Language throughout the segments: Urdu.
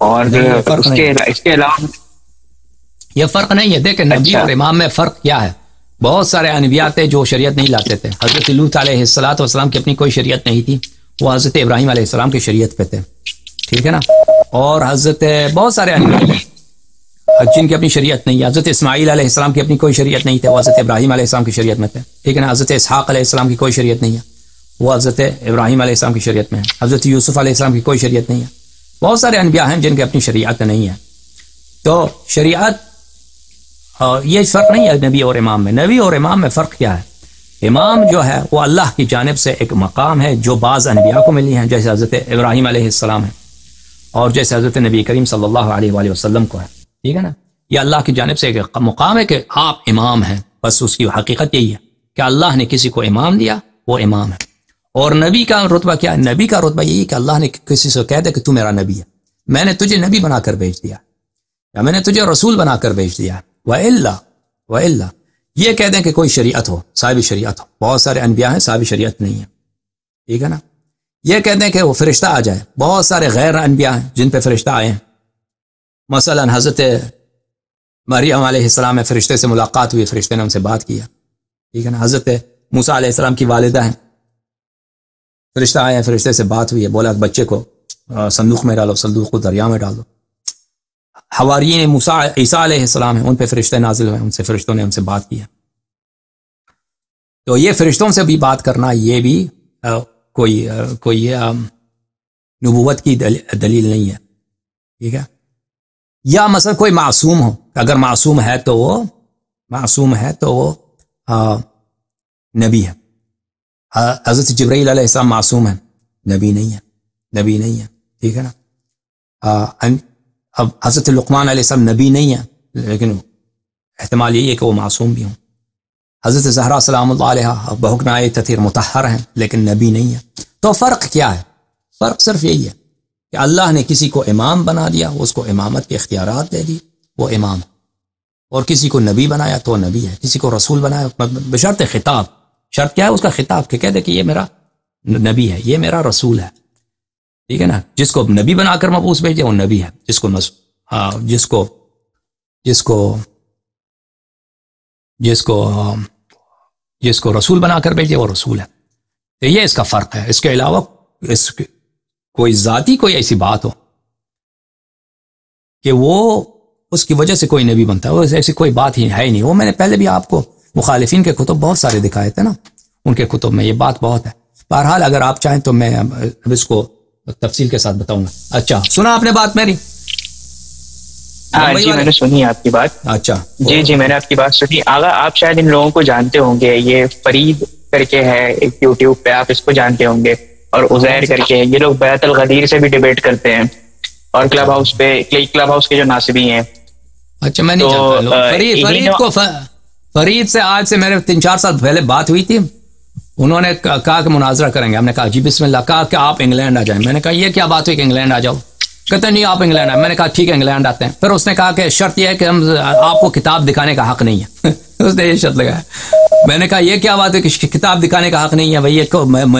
اور اس کے علاوہ یہ فرق نہیں ہے. دیکھیں نبی اور امام میں فرق کیا ہے. بہت سارے انبیاء تھے جو شریعت نہیں لاتے تھے. حضرت لوط علیہ السلام کی اپنی کوئی شریعت نہیں تھی، وہ حضرت ابراہیم علیہ السلام کی شریعت پہ تھے، ٹھیک ہے نا. اور حضرت بہت سارے انبیاء تھے جن کی اپنی شریعت نہیں ہے. حضرت اسماعیل علیہ السلام کی اپنی کوئی شریعت نہیں تھی، وہ حضرت ابراہیم علیہ السلام کی شریعت میں تھے، ٹھیک ہے نا. حضرت اسحاق علیہ السلام کی کوئی شریعت نہیں ہے، وہ حضرت ابراہیم علیہ السلام کی شریعت میں ہے. حضرت یوسف علیہ السلام کی کوئی شریعت نہیں ہے. بہت سارے انبیاء ہیں جن کی اپنی شریعت نہیں ہے. تو شریعت یہ فرق نہیں ہے نبی اور امام میں. نبی اور امام میں فرق کیا ہے؟ امام جو ہے وہ اللہ کی جانب سے ایک مقام ہے جو بعض انبیاء کو ملی ہیں، جیسے حضرت ابراہیم علیہ السلام ہے اور جیسے حضرت نبی کریم صلی اللہ علیہ وآلہ وسلم کو ہے، ٹھیک ہے نا. یہ اللہ کی جانب سے ایک مقام ہے کہ آپ امام ہیں. بس اس کی حقیقت یہی ہے کہ اللہ نے کسی کو امام دیا، وہ امام ہے. اور نبی کا رتبہ کیا ہے؟ نبی کا رتبہ یہی کہ اللہ نے کسی سے کہہ دے کہ تو میرا نبی ہے، میں نے تجھے نبی بنا کر بھیج دیا یا میں نے تجھے رسول بنا کر بھیج دیا. وَإِلَّا یہ کہہ دیں کہ کوئی شریعت ہو، صاحب شریعت ہو. بہت سارے انبیاء ہیں صاحب شریعت نہیں ہے، ٹھیک ہے نا. یہ کہہ دیں کہ وہ فرشتہ آ جائے. بہت سارے غیر انبیاء ہیں جن پہ فرشتہ آئے ہیں. مثلا حضرت مریم علیہ السلام میں فرشتے سے ملاقات ہوئی، فرشتے نے ان سے بات کیا، ٹھیک ہے نا. حضرت موسیٰ علیہ السلام کی والدہ ہیں، فرشتہ آئے ہیں، فرشتے سے بات ہوئی ہے، بولا بچے کو صندوق میں ڈالو، صندوق کو دریا میں ڈالو. حواریین موسیٰ عیسیٰ علیہ السلام ہیں، ان پہ فرشتے نازل ہوئے، ان سے فرشتوں نے ان سے بات کیا. تو یہ فرشتوں سے بھی بات کرنا یہ بھی کوئی نبوت کی دلیل نہیں ہے، ٹھیک ہے. یا مثلا کوئی معصوم ہو، اگر معصوم ہے تو وہ نبی ہے. حضرت جبرائیل علیہ السلام معصوم ہے، نبی نہیں ہے، ٹھیک ہے نا. اب حضرت لقمان علیہ السلام نبی نہیں ہے، لیکن احتمال یہی ہے کہ وہ معصوم بھی ہوں. حضرت زہرا سلام اللہ علیہ بحکمۂ تطہیر مطہر ہیں، لیکن نبی نہیں ہے. تو فرق کیا ہے؟ فرق صرف یہی ہے کہ اللہ نے کسی کو امام بنا دیا، اس کو امامت کے اختیارات دے دی، وہ امام. اور کسی کو نبی بنایا تو نبی ہے، کسی کو رسول بنایا بشرط خطاب. شرط کیا ہے اس کا؟ خطاب، کہ کہہ دے کہ یہ میرا نبی ہے، یہ میرا رسول ہے، ٹھیک ہے نا. جس کو نبی بنا کر مبعوث بھیجے وہ نبی ہے، جس کو رسول بنا کر بھیجے وہ رسول ہے. تو یہ اس کا فرق ہے. اس کے علاوہ کوئی ذاتی کوئی ایسی بات ہو کہ وہ اس کی وجہ سے کوئی نبی بنتا ہے، وہ ایسی کوئی بات ہی ہے ہی نہیں. وہ میں نے پہلے بھی آپ کو مخالفین کے کتب بہت سارے دکھائے تھے نا، ان کے کتب میں یہ بات بہت ہے. بہرحال اگر آپ چاہیں تو میں اب اس کو تفصیل کے ساتھ بتاؤں گا. اچھا سنا آپ نے بات میری؟ جی میں نے سنی آپ کی بات. اچھا جی میں نے آپ کی بات سنی. آغا آپ شاید ان لوگوں کو جانتے ہوں گے، یہ فرید کر کے ہے ایک یوٹیوب پہ، آپ اس کو جانتے ہوں گے. اور عزیر کر کے، یہ لوگ بیت الغدیر سے بھی ڈیبیٹ کرتے ہیں، اور کلب ہاؤس کے جو ناصبی ہیں. اچھا میں نہیں جانتا. فرید سے آج سے میرے 3-4 سال پہلے بات ہوئی تھی. انہوں نے کہا کہ مناظرہ کریں گے. ہم نے کہا جی بسم اللہ. کہا کہ آپ انگلینڈ آ جائیں. میں نے کہا یہ کیا بات ہوئی کہ انگلینڈ آ جاؤ؟ کہتے نہیں آپ انگلینڈ آئے. میں نے کہا ٹھیک ہے انگلینڈ آتے ہیں. پھر اس نے کہا کہ شرط یہ ہے کہ آپ کو کتاب دکھانے کا حق نہیں ہے. اس نے یہ شرط لگایا. میں نے کہا یہ کیا بات ہے کہ کتاب دکھانے کا حق نہیں ہے؟ بھائی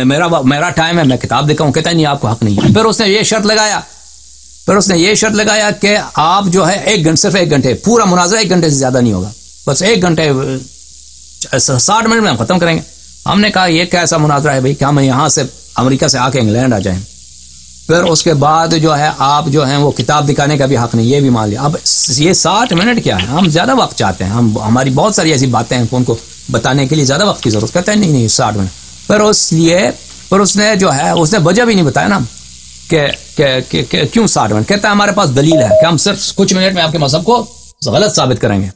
میرا ٹائم ہے، میں کتاب دکھاؤں. کہتا نہیں آپ کو حق نہیں ہے. پھر اس نے یہ شرط لگایا کہ آپ جو ہے صرف 1 گھنٹے، پورا مناظرہ 1 گھنٹے سے زیادہ نہیں ہوگا، بس 1 گھنٹے 60 منٹ میں ہم ختم کریں گے. ہم نے کہا یہ کیسا مناظرہ ہے بھائی کہ ہم یہاں سے امریکہ سے آ کے انگلینڈ آ جائیں. پھر اس کے بعد جو ہے آپ جو ہیں وہ کتاب دکھانے کا بھی حق نہیں، یہ بھی مان لیا. اب یہ 60 منٹ کیا ہے؟ ہم زیادہ وقت چاہتے ہیں، ہماری بہت ساری ایسی باتیں ہیں ان کو بتانے کے لیے زیادہ وقت کی ضرورت. کہتے ہیں نہیں 60 منٹ. پھر اس نے جو ہے اس نے وجہ بھی نہیں بتایا نا کہ کیوں 60 منٹ. کہتا ہے ہمارے پاس دلیل ہے کہ ہم صرف کچھ منٹ میں آپ کے مذہب کو غلط ثابت کریں گے،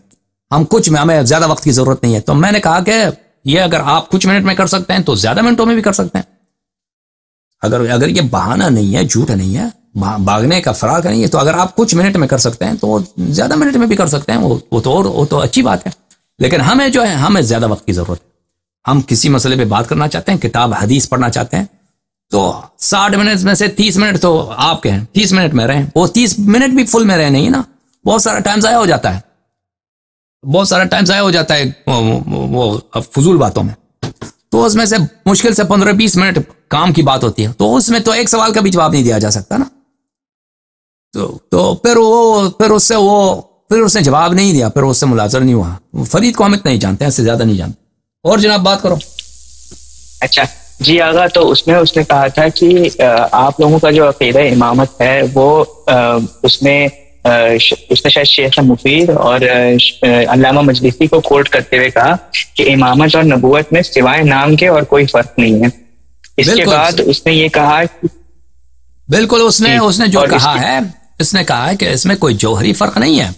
ہمیں زیادہ وقت کی ضرورت نہیں ہے. تو میں نے کہا کہ یہ اگر آپ کچھ منٹ میں کر سکتے ہیں تو زیادہ منٹوں میں بھی کر سکتے ہیں. اگر یہ بہانہ نہیں ہے، جھوٹ نہیں ہے، بھاگنے کا فرار نہیں ہے، تو اگر آپ کچھ منٹ میں کر سکتے ہیں تو زیادہ منٹ میں بھی کر سکتے ہیں. وہ تو اچھی بات ہے. لیکن ہمیں جو ہے ہمیں زیادہ وقت کی ضرورت ہے. ہم کسی مسئلے پہ بات کرنا چاہتے ہیں، کتاب حدیث پڑھنا چاہتے ہیں، تو 60 منٹ میں سے 30 منٹ تو آپ کے ہیں، 30 منٹ میں رہیں. وہ 30 منٹ بھی فل میں رہے نہیں نا، بہت سارا ٹائم ضائع ہو جاتا ہے، وہ فضول باتوں میں. تو اس میں سے مشکل سے 15-20 منٹ کام کی بات ہوتی ہے، تو اس میں تو ایک سوال کا بھی جواب نہیں دیا جا سکتا نا. تو پھر اس نے جواب نہیں دیا، پھر اس سے ملازر نہیں ہوا. فرید کو ہم اتنا نہیں جانتے ہیں، اس سے زیادہ نہیں جانتے. اور جناب بات کرو. اچھا جی آغا، تو اس میں کہا تھا کہ آپ لوگوں کا جو عقیدہ امامت ہے وہ اس نے شاید شیخ مفید اور علامہ مجلسی کو کوٹ کرتے ہوئے کہا کہ امامت اور نبوت میں سوائے نام کے اور کوئی فرق نہیں ہے. اس کے بعد اس نے یہ کہا بالکل اس نے جو کہا ہے، اس نے کہا ہے کہ اس میں کوئی جوہری فرق نہیں ہے.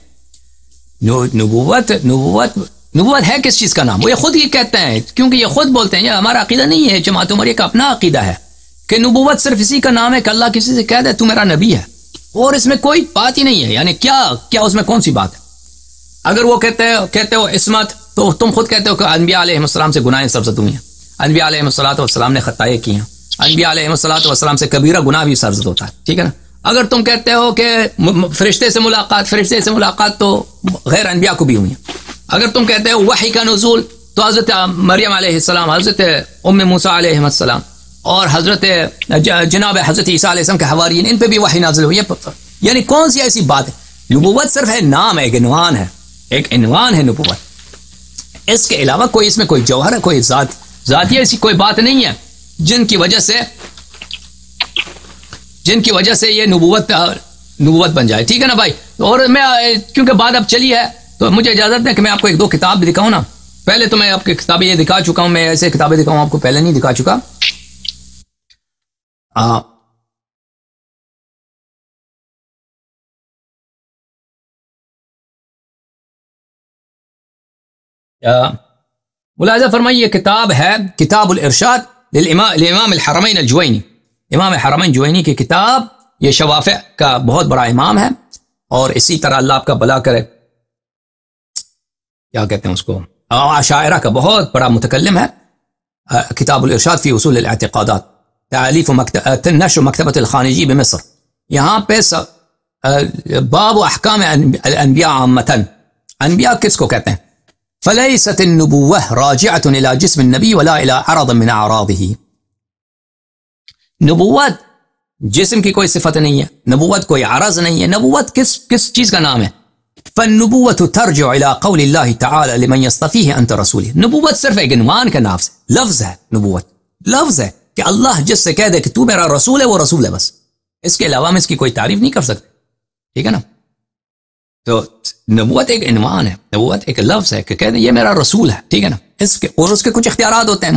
نبوت ہے کس چیز کا نام؟ وہ یہ خود ہی کہتے ہیں، کیونکہ یہ خود بولتے ہیں یہ ہمارا عقیدہ نہیں ہے، جماعت عمریہ کا اپنا عقیدہ ہے کہ نبوت صرف اسی کا نام ہے کہ اللہ کسی سے کہہ دے تو میرا نبی ہے، اور اس میں کوئی بات ہی نہیں ہے. یعنی کیا اس میں کون سی بات ہے؟ اگر وہ کہتے ہو عصمت، تو تم خود کہتے ہو کہ انبیاء علیہ السلام سے گناہیں سرزد ہوئی ہیں، انبیاء علیہ السلام نے خطائیں کی ہیں، انبیاء علیہ السلام سے کبیرہ گناہ بھی سرزد ہوتا ہے، ٹھیک ہے نا. اگر تم کہتے ہو کہ فرشتے سے ملاقات تو غیر انبیاء کو بھی ہوئی ہیں. اگر تم کہتے ہو وحی کا نزول، تو حضرت مریم علیہ السلام، حضرت ام موسیٰ علیہ السلام اور حضرت حضرت عیسیٰ علیہ السلام کے حواریین، ان پہ بھی وحی نازل ہوئی ہے. یعنی کون سی ایسی بات ہے؟ نبوت صرف ہے نام ہے، ایک عنوان ہے نبوت. اس کے علاوہ اس میں کوئی جوہر ہے، کوئی ذاتی ایسی کوئی بات نہیں ہے جن کی وجہ سے یہ نبوت بن جائے. ٹھیک ہے نا بھائی؟ اور میں کیونکہ بات اب چلی ہے تو مجھے اجازت ہے کہ میں آپ کو 1-2 کتاب بھی دکھاؤں نا. پہلے تو میں آپ کی کتابیں یہ دکھا چکا ہوں، میں ایسے کتابیں دکھاؤں آپ کو پہلے نہیں دکھا چکا. ملاحظہ فرمائیے، یہ کتاب ہے کتاب الارشاد للامام الحرمین الجوینی، امام حرمین جوینی کی کتاب. یہ شوافع کا بہت بڑا امام ہے، اور اسی طرح اللہ آپ کا بھلا کرے، کیا کہتے ہیں اس کو، عشاعرہ کا بہت بڑا متکلم ہے. کتاب الارشاد فی اصول الاعتقادات، تالیف نشر مکتبۃ الخانجی بمصر. یہاں پہ باب احکام الانبیاء عامتاً، انبیاء کس کو کہتے ہیں؟ فلیست النبوہ راجعۃ الی جسم النبی ولا الی عرض من اعراضہ. نبوت جسم کی کوئی صفت نہیں ہے، نبوت کوئی عرض نہیں ہے. نبوت کس چیز کا نام ہے؟ فالنبوت ترجع الى قول اللہ تعالی لمن یصطفیہ انت رسولہ. نبوت صرف ایک عنوان کا نام سے لفظ ہے. نبوت لفظ ہے کہ اللہ جس سے کہہ دے کہ تو میرا رسول ہے، وہ رسول ہے بس. اس کے علاوہ ہم اس کی کوئی تعریف نہیں کر سکتے. ٹھیک ہے نا؟ تو نبوت ایک عنوان ہے، نبوت ایک لفظ ہے کہ کہہ دیں یہ میرا رسول ہے. ٹھیک ہے نا؟ اس کے کچھ اختیارات ہوتے ہیں،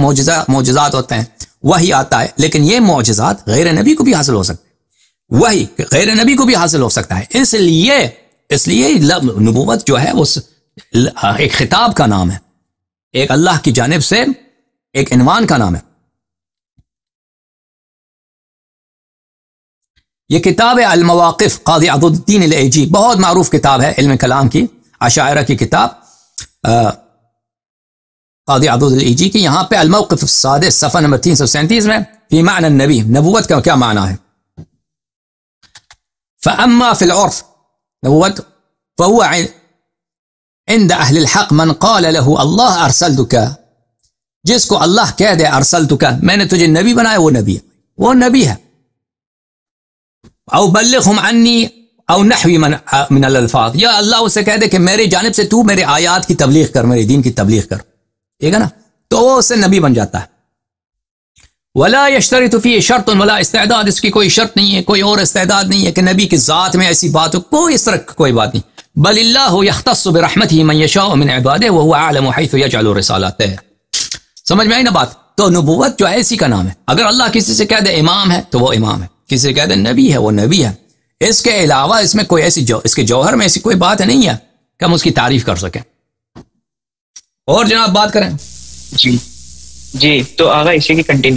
معجزات ہوتے ہیں، وحی آتا ہے، لیکن یہ معجزات غیر نبی کو بھی حاصل ہو سکتے ہیں، وحی غیر نبی کو بھی حاصل ہو سکتا ہے. اس لیے نبوت جو ہے وہ ایک خطاب کا نام ہے، ایک اللہ کی جانب سے ایک عنوان کا نام ہے. یہ کتاب ہے المواقف قاضی عضد الدین الایجی، بہت معروف کتاب ہے علم کلام کی، عشاعرہ کی کتاب قاضی عضد الایجی کی. یہاں پہ الموقف السادس صفحہ نمبر 337 میں فی معنی النبی، نبوت کا کیا معنی ہے. فاما فی العرف نبوت فهو عند اہل الحق من قال له اللہ ارسلتک، جس کو اللہ کہہ دے ارسلتک، میں نے تجھے نبی بنایا، وہ نبی ہے، وہ نبی ہے. او بلغهم عنی او نحوی من الالفاظ، یا اللہ اسے کہہ دے کہ میری جانب سے تو میرے آیات کی تبلیغ کر، میرے دین کی تبلیغ کر. ٹھیک ہے نا؟ تو وہ اس سے نبی بن جاتا ہے. ولا یشترط فی شرط ولا استعداد، اس کی کوئی شرط نہیں ہے، کوئی اور استعداد نہیں ہے کہ نبی کی ذات میں ایسی بات ہو، کوئی اس طرح کوئی بات نہیں. بل اللہ یختص برحمتہ من یشاء من عبادہ وهو اعلم حیث یجعل رسالتہ. سمجھ میں آئی نا بات؟ تو نبوت جو ہے اسی کا نام ہے. اگر اللہ کسی سے کہہ دے امام ہے تو وہ امام ہے، کسی سے کہہ دے نبی ہے وہ نبی ہے. اس کے علاوہ اس میں کوئی ایسی اس کے جوہر میں ایسی کوئی بات نہیں ہے کہ ہم اس کی تعریف کر سکیں. اور جناب بات کریں. جی تو آغا اسی کی کنٹینیو